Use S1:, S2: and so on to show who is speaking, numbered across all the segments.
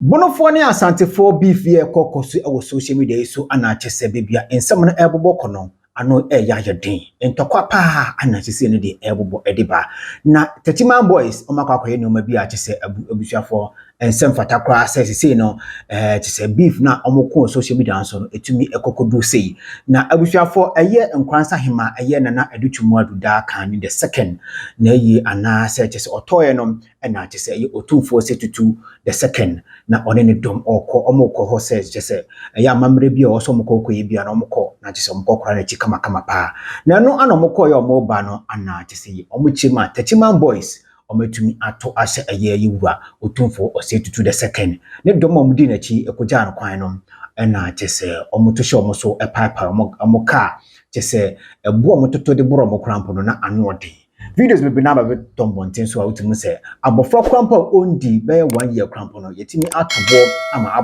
S1: Bonofo ne asantefo beef ye kokosu e social media so anachese bebia ensem no ebobo kono ano ya yeden entokwa pa anachese ne de ebobo ediba na Techiman boys omakwakoye ne oma bi a chese abusuafo ensem fatakra sese no chese beef na omoko social media so no etumi ekokodu sei na abusuafo eye nkransa hema eye nana adutwumu aduda kan the second na yi ana se chese otoye no na chese eye otumfo setutu the second na one ne dom omoko ho says chese ya mamre bi o so omoko koye bia na omoko na chese omoko kora na chikama kama pa na no ana omoko ye omoba no ana chese omochima Techiman boys ometumi ato ase eye yiwura otumfo osetutu the second ne dom omudi na chi ekoja no kwan no na chese omotoshe omoso epaipa omoka chese ebu omototo de boro omokrampo no na anode videos be na ba tombonten so awutumu se abofra krampo ondi be 1 year krampo no yetimi atobo ama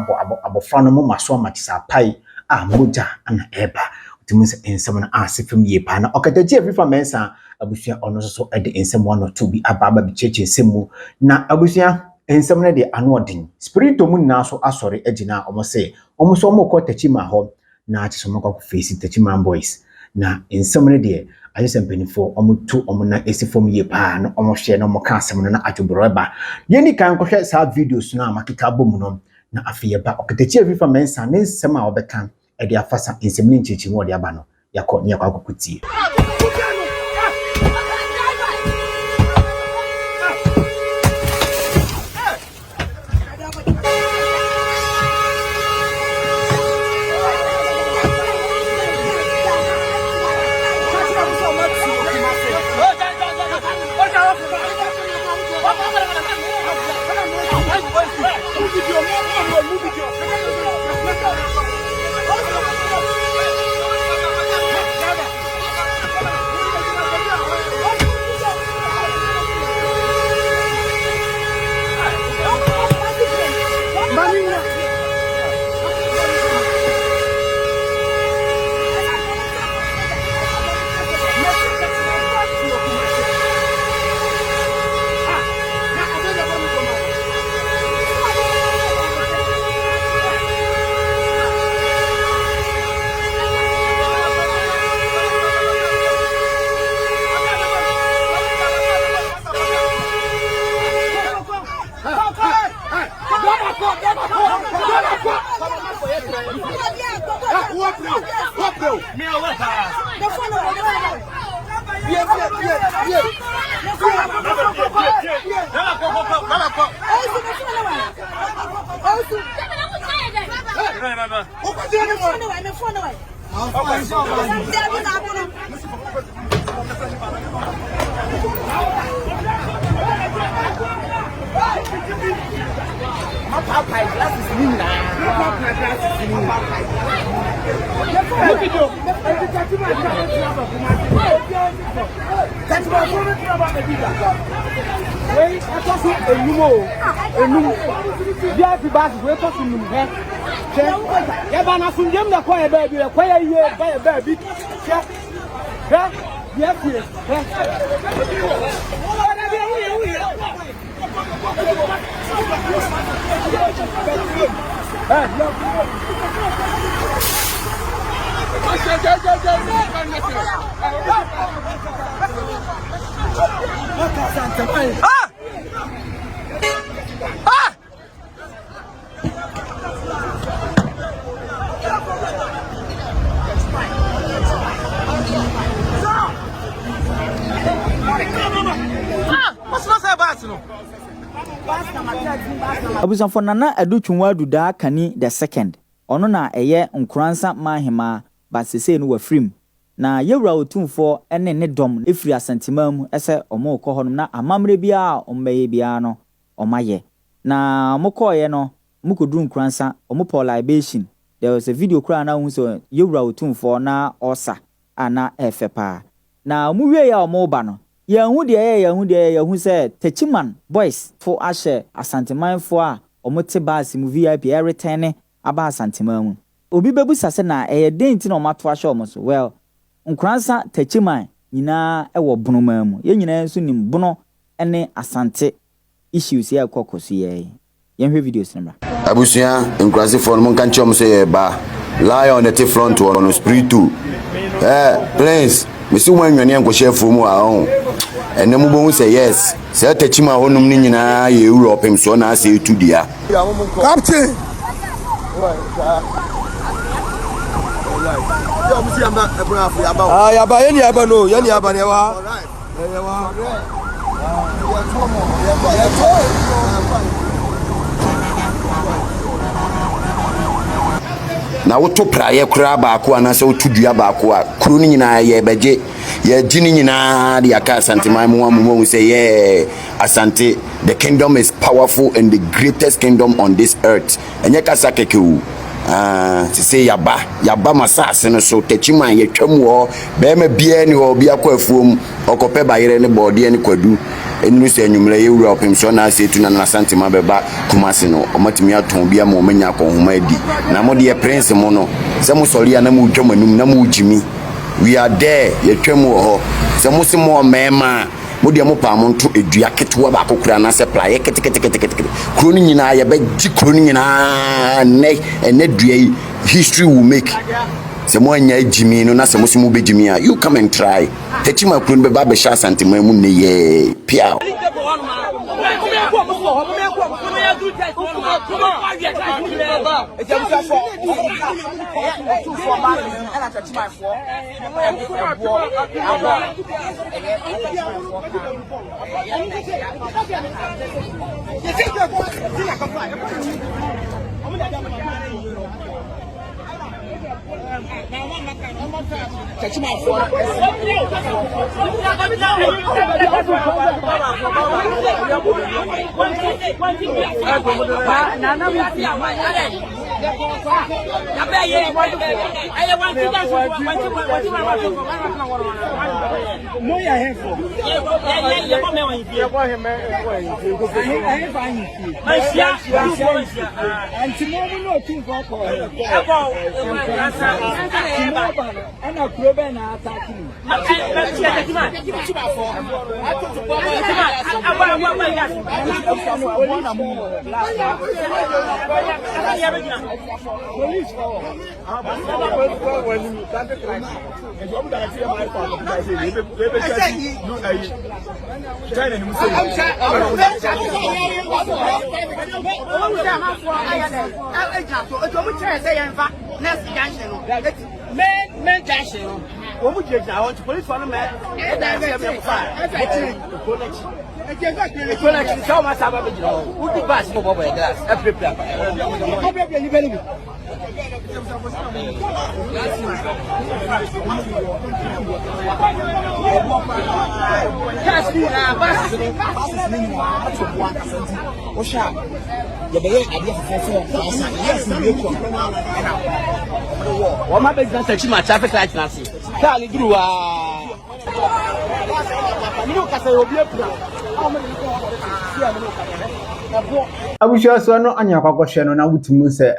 S1: abofra no maso amachisa pai moja ana eba utumu se ensem na asefem ye pa na Okatakyie Afrifa mensa abusua ono so ede ensem one or two bi ababa bi cheche ensemu na abusua ensem na de anodin spirito mu na so asore agina omose omoso omoko Techiman ho na chisomo kwa face Techiman boys na ensem na de ayesempenifo omutu omuna esifom ye pa no omohye no moka asem no na atubroba yeni kan kohwe sa videos na makika bomu no na afiye ba Okatakyie Afrifa mensa ne nsem a obeka e de afasa ensem ni nchichi wo de aba no yakọ akokutie
S2: Abusanfo nana adutwunwa aduda kani the second ono na eye nkransa mahema basese no wafrim na yewura otumfo ene ne dom efiri asantemam ese omokọ honum na amamre bia ombeye bia no omaye na mokoye no mukodu nkransa omopo libation. There was a video kra na hu so yewura otumfo na osa ana efepa na muwie ya omoba no Yahu de say Techiman boys for ashe Asantehene for omote basi mu VIP return aba Asantehene. Obi bebusa se na den ti na omato ashe omoso. Well, nkransa Techiman nyina ewo bunoma mu. Ye nyina nso nim buno ene Asante issues ye kokoso ye. Ye hwe videos nembra.
S3: abusia nkrasi for no kan chom say ba lion on the front on spiritu prince me si wan nwane enko chef mu a ho ene mu bo say yes say tachima honum ni nyina ye Europe im so na say tudia
S4: captain yaba yeni yaba no yeni yaba ne wa
S3: na woto praye kura baako anase wotudua baako a kuro ni nyina ye beje ye gini nyina de aka Asante mu amu say yeah Asante, the kingdom is powerful and the greatest kingdom on this earth enye kasa keke wu say yaba masase no so tachima ye twam wo be ma bia ni ho bia kwa afuom okope bayere ne bode ne kwadu enu se anwumre ye wura opem so na ase tu na Asante ma beba kumase no omatimi aton bia ma omanya akonhoma adi na mo de prince mo no se mo sori na mo dwam anum na mo jimi we are there ye twam wo ho se mo se mo mema mo de mo pa mo nto edua ketewa ba kokura na se pla ye kete kuro ni nyina ye be ji kuro ni nyina ne dua yi history will make se mo anya jimi no na se mo se mo be jimi a you come and try tachima kuro be ba be sha Asante mu ne ye pia
S5: traffic light na see car ni duru wa
S1: abusha so no anya kwakwahwe no na wutumu se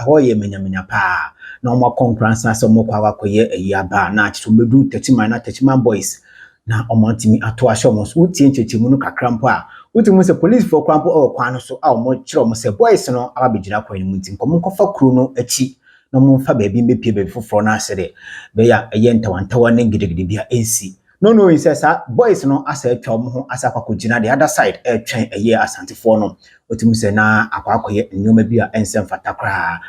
S1: ho ye menyamenya pa na omo conference so mo kwakoye ayaba na achito bedu tachima boys na omantimi ato ahye omo so wutie nchechemu no kakrampo a wutumu se police for krampo o kwan so a omo kire omo se boys no ababegina kwan mu ntin komo kofa kru no achi no mo fa baabi mbepie baabi foforo na asere be ya eye ntawantawa ne gidigidi bia ensi no insesa boys no asa atwa omo ho asa kwakogina the other side twen eye Asantefo no otimu se na akwakoye nyoma bia ensem fatakra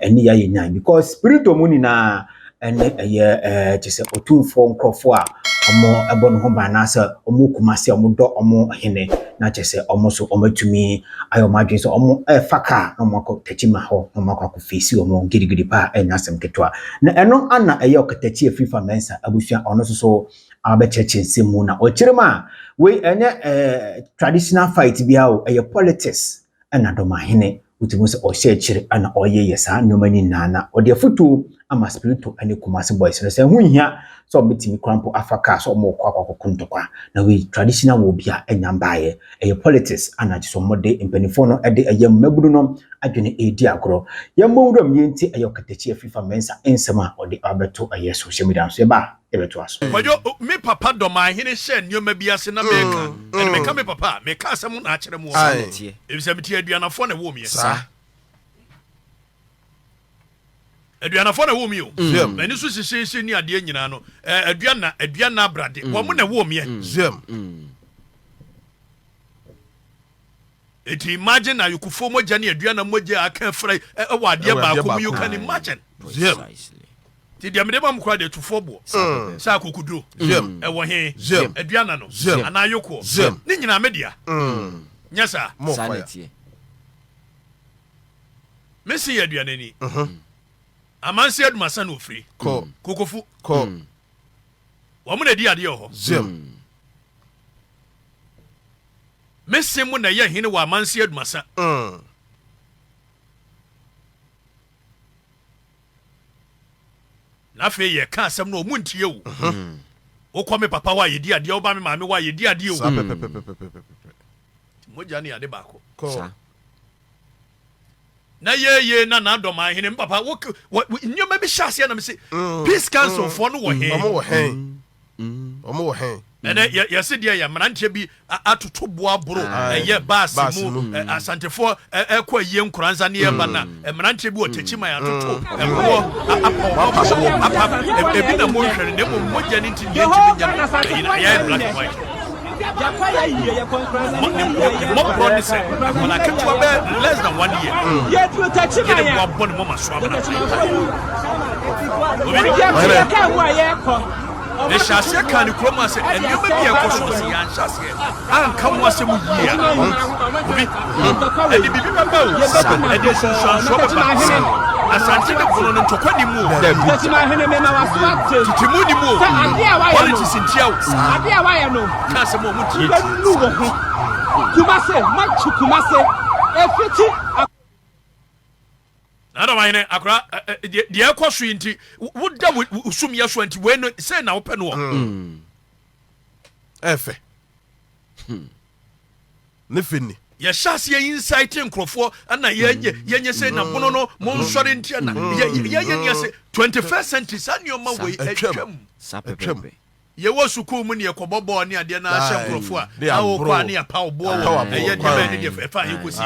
S1: eni ya yenyan because spirit omuni na ene eye chese otumfo nkrofo a omo ebono ho ba na asa omo kumase omo do omo hene na chese omo so omatumi ayo madwen so omo faka no mako tachima ho no mako akufisi omo gidigidi pa enasem ketwa na eno ana eye Okatakyie Afrifa mensa abusua ono so abechechense mu na ochirema we enye traditional fight bia o eye politics ana Dormaahene utimu se ohye ana oye yesa nyomani nana ode futu ama spiritual ane kumase boys no se hu hia so betimi krampo afaka so mo kwa kokuntokwa na we traditional wo bia enyambaye eye politics ana jiso mode impenifo no ede eye mabudu no adwene edi agro yamowuram yenti eye Okatakyie Afrifa mensa ensema ode abeto eye social media so eba ebeto aso
S6: wajo me papa Dormaahene she nyoma biase na meka me papa meka asem na akere mu o ebise meti aduanafo na wo me
S4: sa
S6: aduana fo na wo mi o mani so sisi ni ade nyina no aduana brade wo mo na wo mi it imagine na yukufo moja ni aduana moja aka fry wa ade ba ko you can imagine ti dia me ba mo kwa de tufo bo sa kokudo wo he aduana no ana yoko ni nyina media nyasa
S7: sanity
S6: Messi aduane ni amansi adumasa no free kokofu wo mo na di ade ho Messi mu na ye hene wa amansi adumasa na fe ye ka asem no mu ntie wo wo kwa me papa wa ye di ade wo ba me maame wa ye di ade wo moja ni ade ba ko na ye na Dormaahene papa wo nyoma bi hyase na me se peace council for no wo he
S4: omo wo he
S6: ene ye se dia ya mrantie bi atoto boa boro ye bass mu asantefo ekwa ye nkuranza ne ye ba na mrantie bi otachima ya atoto ebi na mo hwere ne mo moja ni nti ye ntimi nya ya black and white mo bro say wala ketwa be less than 1 year ye tu tachima ya ye bo ne mo maswa na ye ka wa ye ko the shase kan kroma se enyo be bia ko so se yan shase an kan wa se mu yia obi bibi baba o ede so baba asante de bono no tokwa ni mu Dormaahene me na wa smart titimu ni mu politics ntia o ade a wa ye no ka se mo mu tie nu wo ho kumase machu kumase efiti Dormaahene akra de ekoso yinti woda usum ye so anti we no say na wo pe no
S4: efe ne fini
S6: ye shase ye insight nkrofo ana ye say na bono no mo nsore ntia na ye ni ase 21st century sanioma we atwam ye wo suku mu ne ekobobo ne ade na ahye nkrofo a awo kwa ne apa obo wo ye de ba ne de fa ye kosi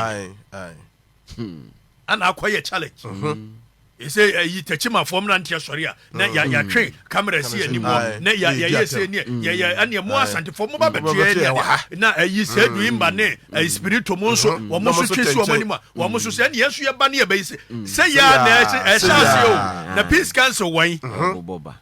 S6: ana akoye challenge say yi tachima form na ntia sori a na ya twe camera si animo na ya say ne ya ane mo asante form ba betue na yi say du imba ne spiritual mo nso wo mo so twesi wo manima wo mo so say ne yesu ye ba ne ya ba say ya na chance o na peace council wan
S7: boba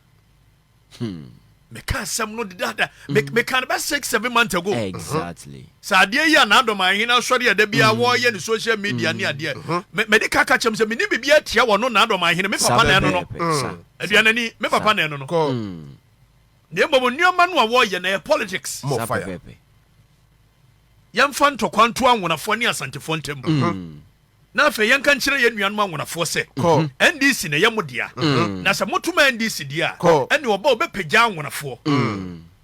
S6: me can some no dada me can about 6-7 months ago
S7: exactly
S6: sadie ya na Dormaahene sori ade bia wo ye ne social media ne ade me de kaka chem se me ni bibia tia wo no na Dormaahene me papa na no aduane ni me papa na no ne mbom nioma no wo ye na politics
S4: mo fire
S6: yam fan to kwanto anwonafo ne asantefo ntem na fe yen kan kire ye nuanom anwonafo se NDC ne ye modia na se motuma NDC dia ene oba obepagya anwonafo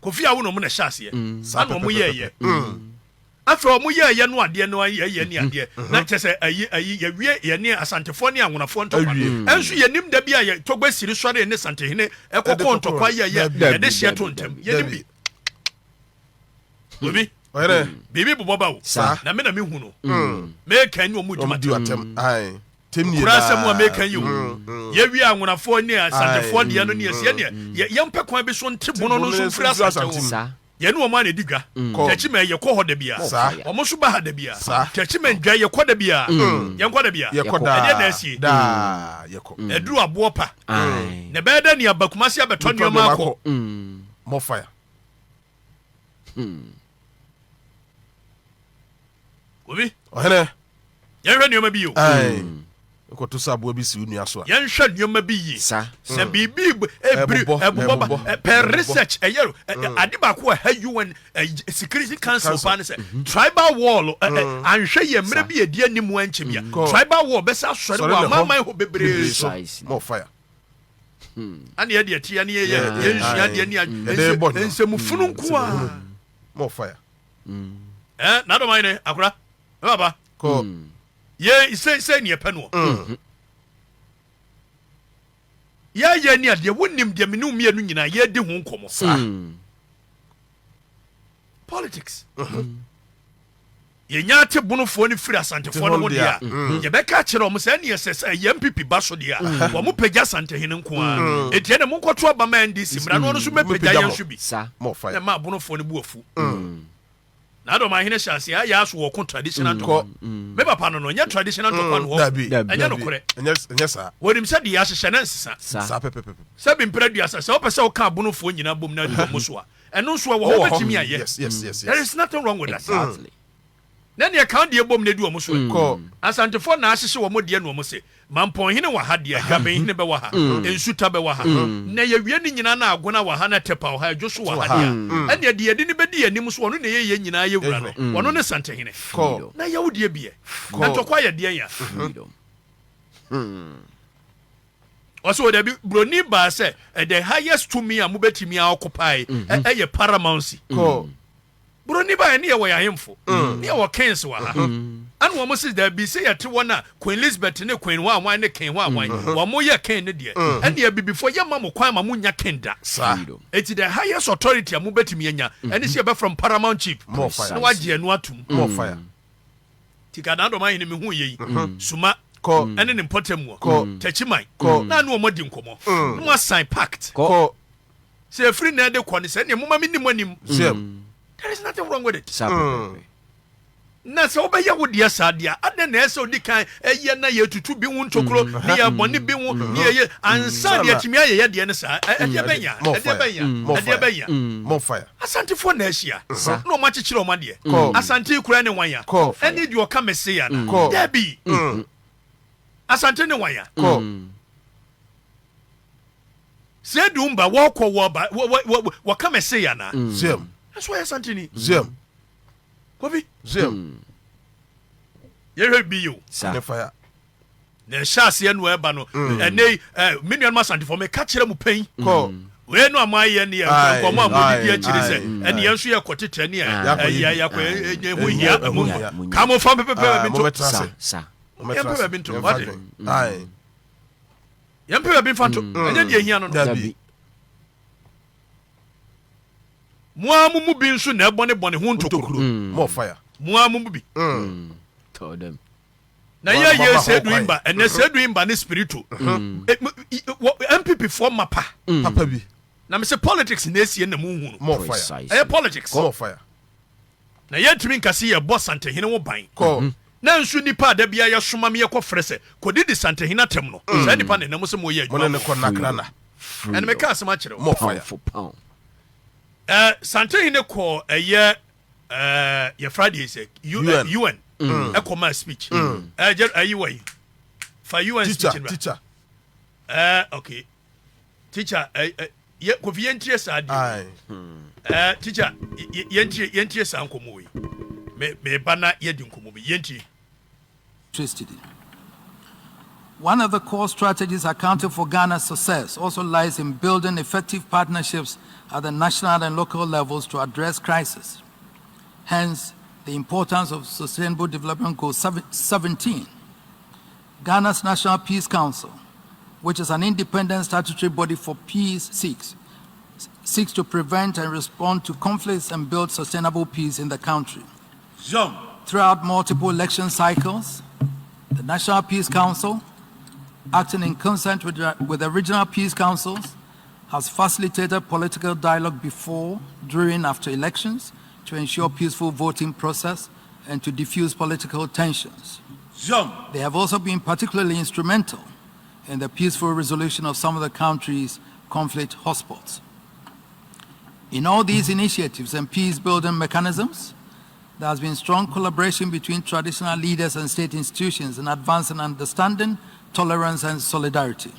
S6: kofi awo no mo na hyase ana mo ye afa o mo ye no ade no ye ni ade na chese ayi ye wie ye ni asantefo ne anwonafo ntokwa enso ye nim da bia ye togba siri sore ne Asantehene ekokon ntokwa ye de hye to ntem ye nim bi obi bibi boba wo na me na me hu no me kan ni omu dwuma
S4: atem ai temni
S6: kurasa mu me kan yi ye wi anwonafo ni asantefo de no ne ye ne ye mpɛ kwan bi so ntebono no so fira asante ye no ma na digwa tachima ye kɔ hɔ da bia omo so ba ha da bia tachima ndwa ye kɔ da bia ye nkɔ da bia
S4: ye kɔ da
S6: na asi
S4: da ye kɔ
S6: eduru abo pa na be da ne abakumasi abeto nneoma akɔ
S4: mo fire
S6: obi
S4: ohene
S6: yenhwe nneoma bi yo
S4: ko to sabo bi si unu aso a
S6: yenhwe nneoma bi yi se bibi ebobo per research eyero ade ba ko ha UN security council pa ne se tribal wall anhwe ye mre bi edi animu anche bia tribal wall be sa sori wa mama ho bebre
S4: mo fire
S6: ani ade atia ne ye yenhwe ade ni ensemu funu nko a
S4: mo fire
S6: na Dormaahene akura baba
S4: ko
S6: ye say ne pe no ye ni ade wonim de me no mienu nyina ye di ho nkomo politics yɛnya te bonofoɔ no firi asantefoɔ no ho deɛ a yɛbɛka kyerɛ ɔmo sɛ ɛne ɛsɛ sɛ yɛmpipi ba so deɛ a wɔmo pagya Asantehene nko a ɛtiɛ ne monkɔto aba ma NDC mmara no ɔno so mɛpagya yɛn so bi na ma bonofoɔ no bu afu na Dormaahene hyɛ ase ayɛ aso wɔ ko traditional ntɔkwa me papa no nyɛ traditional ntɔkwa no hɔ ɛnyɛ nokorɛ
S4: ɛnyɛ saa
S6: wɔnim sɛ deɛ ahyehyɛ ne nsesa
S4: saa pɛpɛpɛ
S6: sɛ bi mpere duasa sɛ wopɛ sɛ woka bonofoɔ nyinaa bom na de wɔ mo so a ɛno nso a wɔ hɔ bɛtumi ayɛ
S4: yes
S6: there is nothing wrong with that na ne ka deɛ bom na di wɔ mo so asantefoɔ na ahyehyɛ wɔ mo deɛ no wɔ mo se mampɔnhene wɔ ha deɛ gabenhene bɛwɔ ha nsuta bɛwɔ ha na yɛwie ne nyinaa na agona wɔ ha na tepa wɔ ha adwo so wɔ ha deɛ ɛne deɛ yɛde ne bɛdi anim so ɔno ne yɛyɛ nyinaa yɛwura no ɔno ne Asantehene na yɛwo deɛ biɛ ɛntɔkwa yɛ deɛ ya ɔsɛ wɔ dabi buroni baa sɛ the highest tumi a mobɛtumi a occupy ɛyɛ paramountcy buroni baa ne yɛwɔ yɛahemfo ne yɛwɔ kings wɔ ha ane wɔn sɛ dabi sɛ yɛte wɔn a Queen Elizabeth ne Queen Wanwan ne King Wanwan wɔn yɛ king ne deɛ ɛne abibifoɔ yɛ ma mo kwan ma mo nya king da eti the highest authority a mo betumi anya ɛne sɛ yɛbɛ from paramount chief na wagye ɛno atum tika na Dormaahene me hu yɛ yi suma ɛne ne mpɔtam wɔ tachiman na ane wɔn di nkɔmɔ na mo sign pact sɛ efiri na ɛde kɔ ne sɛ ne mo ma me nim anim there is nothing wrong with it na sɛ wobɛyɛ wo deɛ saa deɛ adɛ na ɛsɛ odi kan ɛyɛ na yɛtutu bi wo ntokuro ne yɛbɔne bi wo ne yɛyɛ ansa deɛ atumi ayɛyɛ deɛ no saa ɛdeɛ bɛnya asantefoɔ na ahyia na ɔma kyekyerɛ ɔma deɛ asante kura ne wanya ɛne deɛ ɔka meseya no dabi asante ne wanya sɛ dumba wɔkɔ wɔka meseya na that's why Asantehene Kofi yɛhwɛ bi yo
S4: fire
S6: na ɛhyɛ aseɛ no ɛba no ɛnɛ me nuanom asantefoɔ meka kyerɛ mu pɛn wei no ama ayɛ ne nkɔmmɔ a mɔdidi akyiri sɛ ɛne yɛn nso yɛ kɔtetɛ ne yɛkɔ ho hia mu ka mo fa pɛpɛpɛ bi nto yɛmpɛ baabi nto wade yɛmpɛ baabi mfa nto ɛnyɛ deɛ hia no no Muamu mu bi nso na ɛbɔne bɔne ho ntokuro
S4: more fire
S6: muamu mu bi
S7: told them
S6: na yɛ sɛ duimba ɛnɛ sɛ duimba ne spiritual MPP for mapa
S4: papa bi
S6: na me say politics na esie na mu hu
S4: more fire
S6: ɛyɛ politics
S4: more fire
S6: na yɛntumi nkase yɛ bɔ Asantehene wo ban na nso nipa da bia yɛ soma me yɛ kɔ frɛ sɛ kɔdi di Asantehene atem no sɛ nipa ne nam sɛ mo yɛ
S4: adwuma mo ne kɔ nakrana
S6: ɛne me ka asɛm akyerɛ
S4: more fire
S6: Asantehene kɔ ɛyɛ yɛ Friday sɛ UN ɛkɔ ma speech ayi wɔ yi fa UN speech
S4: teacher
S6: okay teacher Kofi yɛntie saa deɛ teacher yɛntie saa nkɔmmɔ yi me ba na yɛdi nkɔmmɔ bi yɛntie.
S8: Interested in. One of the core strategies accounting for Ghana's success also lies in building effective partnerships at the national and local levels to address crisis. Hence, the importance of Sustainable Development Goal 17. Ghana's National Peace Council, which is an independent statutory body for peace seeks to prevent and respond to conflicts and build sustainable peace in the country. Throughout multiple election cycles, the National Peace Council, acting in concert with the regional peace councils, has facilitated political dialogue before, during, after elections to ensure peaceful voting process and to diffuse political tensions. They have also been particularly instrumental in the peaceful resolution of some of the country's conflict hotspots. In all these initiatives and peace-building mechanisms, there has been strong collaboration between traditional leaders and state institutions in advancing understanding, tolerance, and solidarity.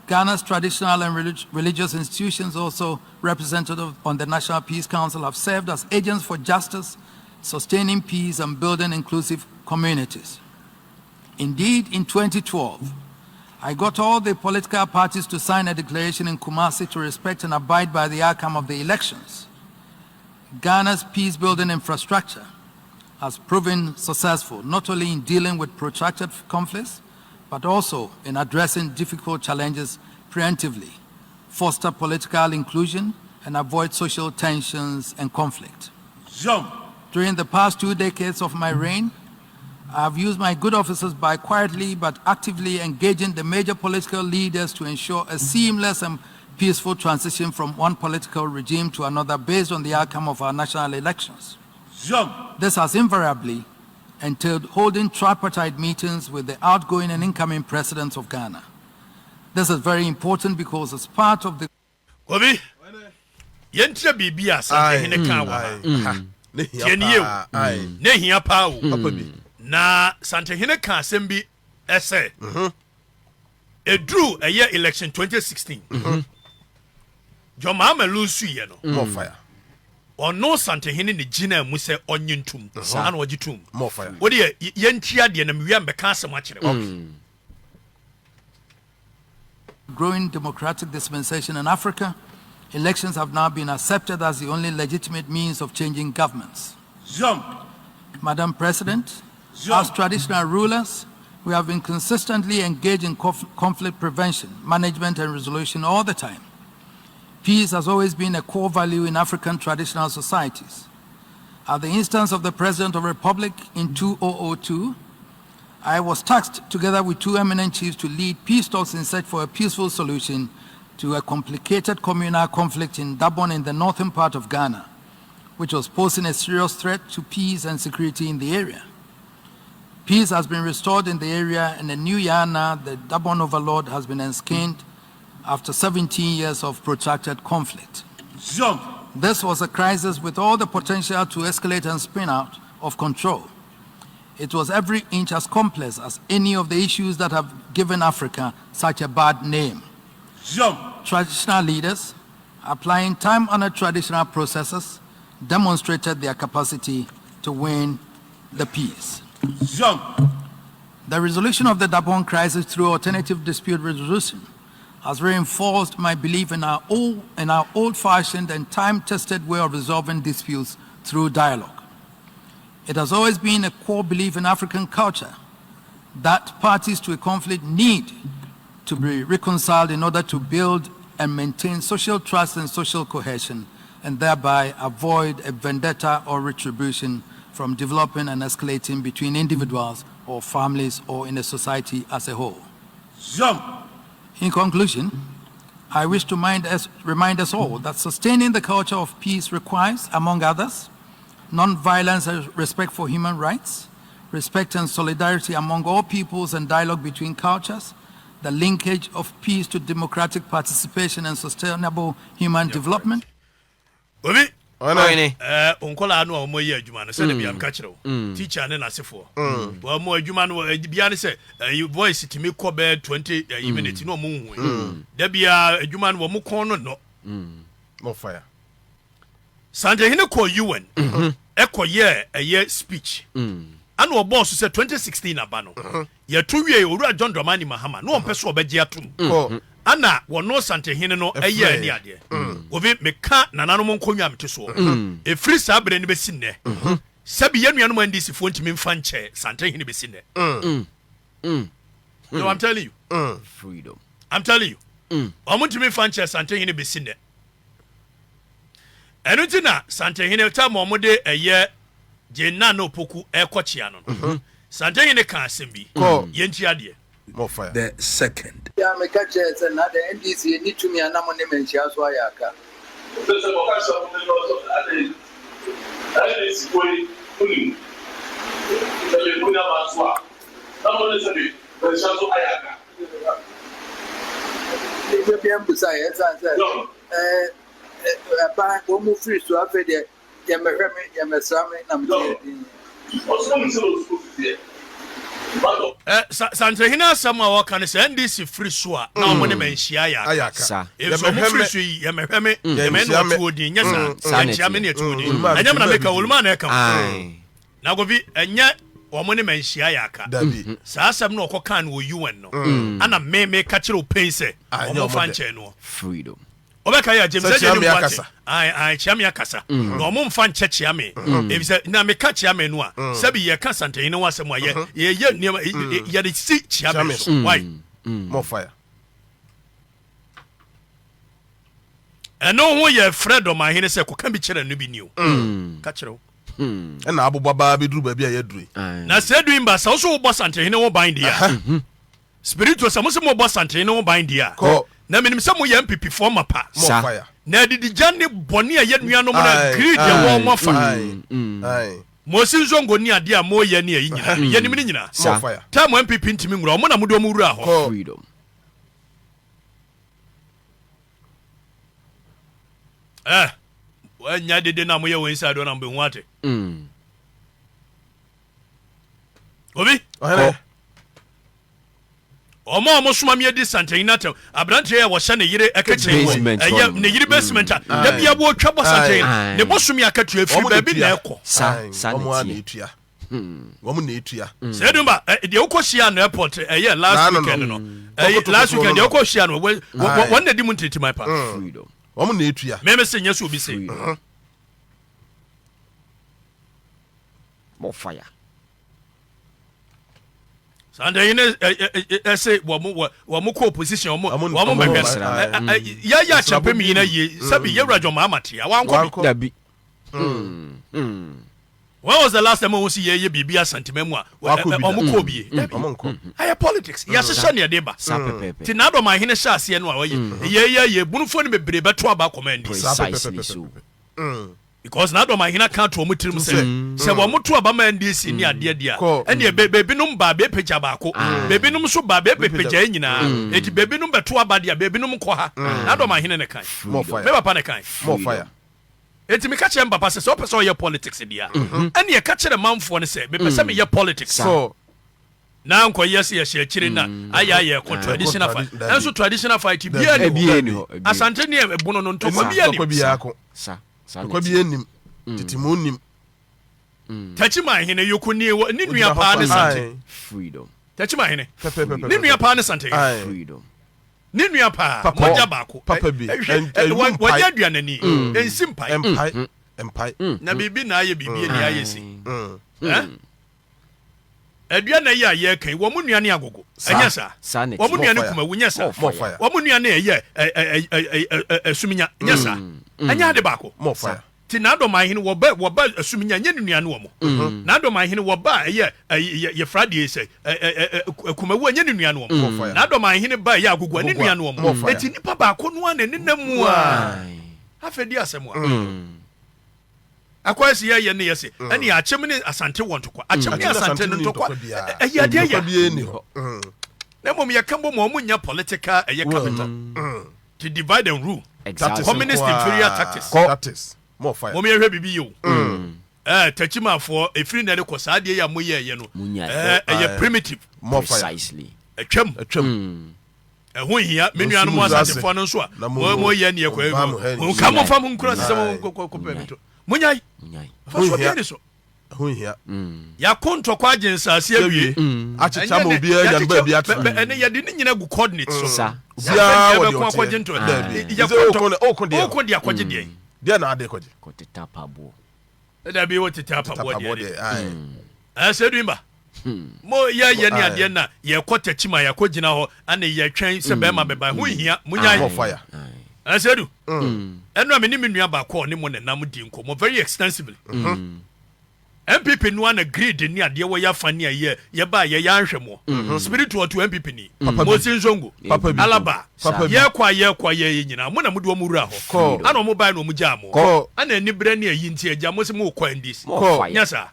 S8: Ghana's traditional and religious institutions, also represented on the National Peace Council, have served as agents for justice, sustaining peace, and building inclusive communities. Indeed, in 2012, I got all the political parties to sign a declaration in Kumasi to respect and abide by the outcome of the elections. Ghana's peace-building infrastructure has proven successful, not only in dealing with protracted conflicts, but also in addressing difficult challenges preemptively, foster political inclusion, and avoid social tensions and conflict. During the past 2 decades of my reign, I have used my good offices by quietly but actively engaging the major political leaders to ensure a seamless and peaceful transition from one political regime to another based on the outcome of our national elections. This has invariably entailed holding tripartite meetings with the outgoing and incoming presidents of Ghana. This is very important because it's part of the...
S6: Kobi, yentre bibia Asantehene kan wa. Nehia pa wo. Na Asantehene kan asem bi ese. Edru eye election 2016. Joma amelusu ye no.
S4: More fire.
S6: Ono Asantehene ne gina mu se onyintum. Ana ogitum.
S4: More fire.
S6: Wo de yentia de na mewia mbeka asem a kire.
S8: Growing democratic dispensation in Africa, elections have now been accepted as the only legitimate means of changing governments. Madam President, as traditional rulers, we have been consistently engaged in conflict prevention, management, and resolution all the time. Peace has always been a core value in African traditional societies. At the instance of the President of the Republic in 2002, I was tasked together with 2 eminent chiefs to lead peace talks in search for a peaceful solution to a complicated communal conflict in Dabon in the northern part of Ghana, which was posing a serious threat to peace and security in the area. Peace has been restored in the area, and a new Yana, the Dabon overlord, has been ensconced after 17 years of protracted conflict. This was a crisis with all the potential to escalate and spin out of control. It was every inch as complex as any of the issues that have given Africa such a bad name. Traditional leaders, applying time-honored traditional processes, demonstrated their capacity to win the peace. The resolution of the Dabon crisis through alternative dispute resolution has reinforced my belief in our old-fashioned and time-tested way of resolving disputes through dialogue. It has always been a core belief in African culture that parties to a conflict need to be reconciled in order to build and maintain social trust and social cohesion, and thereby avoid a vendetta or retribution from developing and escalating between individuals or families or in a society as a whole. In conclusion, I wish to remind us all that sustaining the culture of peace requires, among others, non-violence and respect for human rights, respect and solidarity among all peoples and dialogue between cultures, the linkage of peace to democratic participation and sustainable human development.
S6: Obi, onkola anu omo ye adwuma no se de biam ka kire wo. Teacher ne nasefo. Wo mo adwuma no bia ne se voice timi ko be 20 minutes no mo hu. Da bia adwuma no mo kon no.
S4: More fire.
S6: Asantehene ko UN. Ekoye eye speech. Ana obo so se 2016 aba no. Ye to wie owura John Dramani Mahama no ompeso obeje atum. Ana wono Asantehene no eye ani ade. Obi meka nanano mo nkonwa mte so. E free sabre ni besi nne. Sabi yanuanu mandisi fo ntimi mfa nche Asantehene besi nne. No, I'm telling you.
S7: Freedom.
S6: I'm telling you. Omo ntimi mfa nche Asantehene besi nne. Enutina Asantehene ta mo de eye jenna no poku ekochia no. Asantehene kan asembi. Yenti ade.
S4: More fire.
S9: The second.
S10: Yeah, me catch it and not the NDC need to me and I'm on the mention as well.
S6: Asantehene sama wakane se NDC free so a na omo ne menhia ya
S7: sa
S6: e so mo free so yi ye mehweme ye me no tuodi nya sa ntia me ne tuodi anya na meka woluma na eka na go bi enya omo ne menhia ya ka sa asem na okoka na o UN no ana me ka kire o pense omo fanche no
S7: freedom
S6: obeka ya James Ejeni Mwate ai chiame akasa no mo mfa nche chiame ebise na me ka chiame no a sabi ye ka Asantehene wasem a ye ye de si chiame why
S4: more fire.
S6: Eno ho ye Fred Dormaahene se ko ka bi kire no bi ni o ka kire
S4: ɛna abobɔ baa bi duru baabi a yɛduru
S6: na sɛ du imba sa so wo bɔ Asantehene wo ban dia spiritual sa mo se mo bɔ Asantehene wo ban dia na menim sɛ mo yɛ MPP fo ma pa na didi jane bɔne a yɛ nuanom na greed yɛ wɔ mo fa mo si zongo ni ade a mo yɛ ne ayi nyina yɛ nim ne nyina ta mo MPP ntimi ngura mo na mo do mo wura hɔ
S7: freedom
S6: nya dede na mo yɛ wɔ inside na mbe hu ate obi Omo suma me di Asantehene atem abrante ya wo hye ne yire ekekye ne yire basement da bia bo twa bo Asantehene ne bo sumi akatu afi ba bi na ekọ
S4: omo a na etua omo na etua
S6: sedumba de ukohia no airport last weekend no last weekend de ukohia no won na di mu ntiti my pa
S4: freedom omo na etua
S6: me se nya so obi se
S7: more fire
S6: Asantehene say wo ko opposition wo mehwese ya champe mi na ye sabi ye radwo ma amate ya wanko
S7: dabi
S6: when was the last time we see ye bibi Asantehene mu a omko bie
S4: omonko
S6: aya politics ya hye ne de ba ti na Dormaahene hye ase no a ye bunufo ne bebre beto aba command
S7: precisely so
S6: because na Dormaahene kan to omo tirim se wo moto aba ma NDC ni ade dia ene bebi num ba be peja ba ko bebi num so ba be peja nyina eti bebi num beto aba dia bebi num ko ha na Dormaahene ne kan me papa ne kan
S4: more fire
S6: eti me ka che papa se so person ye politics dia ene ye ka che manfo ne se me pese me ye politics
S4: so
S6: na nko yes ye hye kire na aya ko traditional fight enso traditional fight bia ni Asantehene e bono no ntoma bia ni
S4: sa kwa bi enim titimu nim
S6: Asantehene yoku ni nua pa ne Asantehene
S7: freedom
S6: Asantehene ni nua pa ne Asantehene
S7: freedom
S6: ni nua pa moja baako
S4: papa bi
S6: wanya aduanani ensi mpai
S4: empai
S6: na bibi na aye bibi ni aye si aduana ya ye kan wo mu nua ne agogo anya sa wo mu nua ne kuma wunya sa wo mu nua ne ye asuminya anya sa anya de baako
S4: more fire
S6: ti na Dormaahene wo ba asuminya nya ne nua ne wo mo na Dormaahene wo ba ye Friday say kuma wu nya ne nua ne wo mo na Dormaahene ba ye agogo ne nua ne wo mo eti nipa baako no ane ne namu a afedi asemu a akwasi ye ne yese ene ya kyem ne Asante won tokwa akyem ne Asante ne tokwa ya de ya na mom ye kambo mo nya political capital to divide and rule communist inferior tactics
S4: more fire
S6: mom ye hwe bibi yo tachimafo efiri na de ko saade ya moye no ye primitive
S4: more fire
S7: precisely
S6: atwam ho hia menua no mo Asantefo no so a mo ye ne ye kwa ho kamo fam nkura se mo ko pemito munyai faso de ni so
S4: ho hia
S6: ya konto kwa agensase awie
S4: achicha mo bia ya no ba bia
S6: ene ya de ni nyina gu coordinates so
S7: sa
S6: ya be ko akwaje nto ya ko de akwaje de
S4: dia na ade kwaje
S7: ko teta bo
S6: da bi wote tapa bo de ase duimba mo ya ye ni ade na ye ko tachima ya ko gina ho ana ye twen se be ma be ba ho hia munyai
S4: more fire
S6: ase du eno ameni menua ba ko ne mo ne nam di nko very extensively MPP no an agreed ni ade wo ya fani ye ba ye ya nhwemo spiritual to MPP ni mo sinzongo alaba ye kwa ye nyina mo na mo do mo wura ho ana mo ba na mo gya mo ana ni bre ne ayi nti agya mo se mo kwa ndis nyasa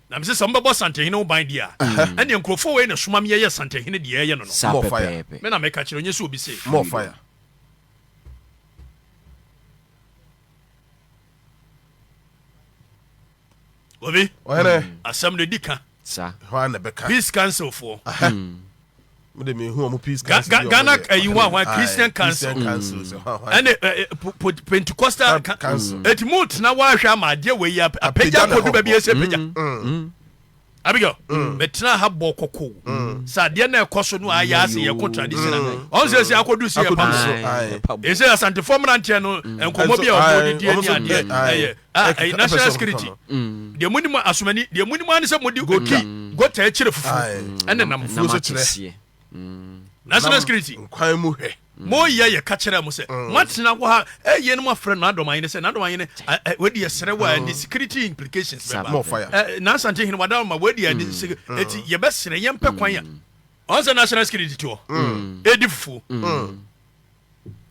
S6: na mse samba bo Asantehene wo ban dia ana nkrofo we na soma me ye Asantehene de ye no
S4: more fire
S6: me na me ka kire onye so obi se
S4: more fire
S6: obi asam de dika
S7: sa
S4: ho na beka
S6: peace council for
S4: mo de me hu mo peace council
S6: Ghana ayiwa Christian council and Pentecostal council et mut na wa hwa ma de we ya apagya kodu ba bi ese pagya abigo betna ha bo kokko sa de na ekoso no aya ase ye ko traditional on se akodu se ye pam ese Asantefo mrantie no enkomo bi a o di ade national security de munimo asomani de munimo an se modi go ta kire fufu ene nam fufu so kire
S4: national security
S6: kwan mu hwe mo ye catch them say matena ko ha ye no ma friend na Dormaahene say na Dormaahene we dey serewa and the security implications
S4: more fire
S6: na Asantehene wada ma we dey eti ye be sere ye mpe kwan ya on say national security to edifu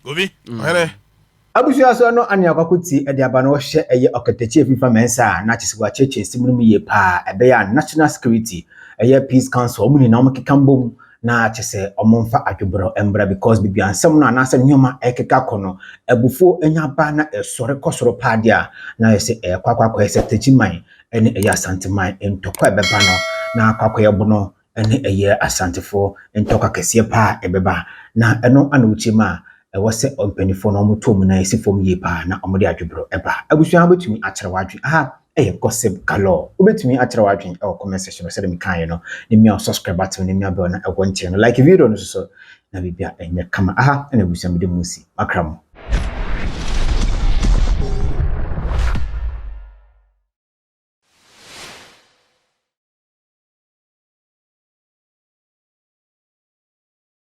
S6: obi
S1: Abusua so no ane akwakuti e de aba no hye eye Okatakyie Afrifa mensa na chisiwa cheche simunum ye pa ebe ya national security eye peace council omuni na omkekambom na chese omomfa adwebro embra because bibi ansem no anase nyoma ekeka kono ebufo enyaba na esore kosoro padia na yese kwakwa ese techiman ene eye asanteman entokwa ebeba no na kwakwa yebo no ene eye asantefo entokwa kese pa ebeba na eno ana uchima wase ompanifo no omutom na esifom ye pa na omode adwebro eba abusua betumi akyere wadwe gossip galore obetumi akyere wadwe comment section so dem kan no ne mi subscribe button ne mi abel na ewo nche no like video no so na bibia enye kama ena abusua mede musi makram